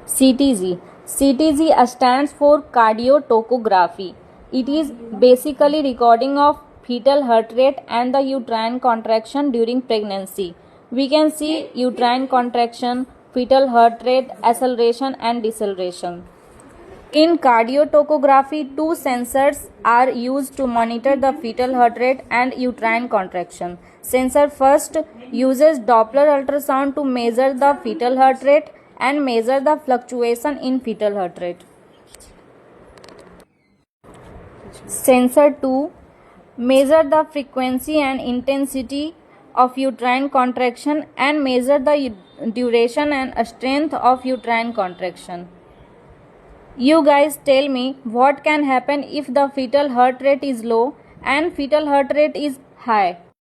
CTG. CTG stands for cardiotocography. It is basically recording of fetal heart rate and the uterine contraction during pregnancy. We can see uterine contraction, fetal heart rate, acceleration and deceleration. In cardiotocography, two sensors are used to monitor the fetal heart rate and uterine contraction. Sensor first uses Doppler ultrasound to measure the fetal heart rate and measure the fluctuation in fetal heart rate. Sensor 2 measure the frequency and intensity of uterine contraction and measure the duration and strength of uterine contraction. You guys tell me what can happen if the fetal heart rate is low and fetal heart rate is high.